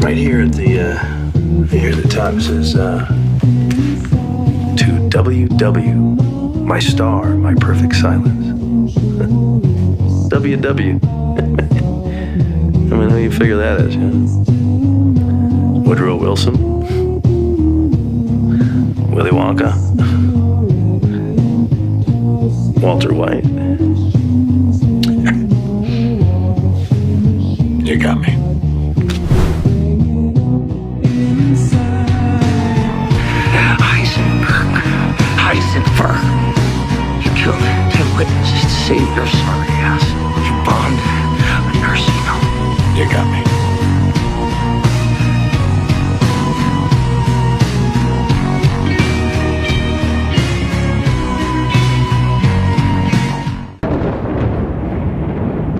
Right here at the top it says, to WW, my star, my perfect silence. WW. I mean, how you figure that is, yeah? Woodrow Wilson, Willy Wonka, Walter White. You got me. Heisenberg. You killed 10 witnesses to save your sorry ass.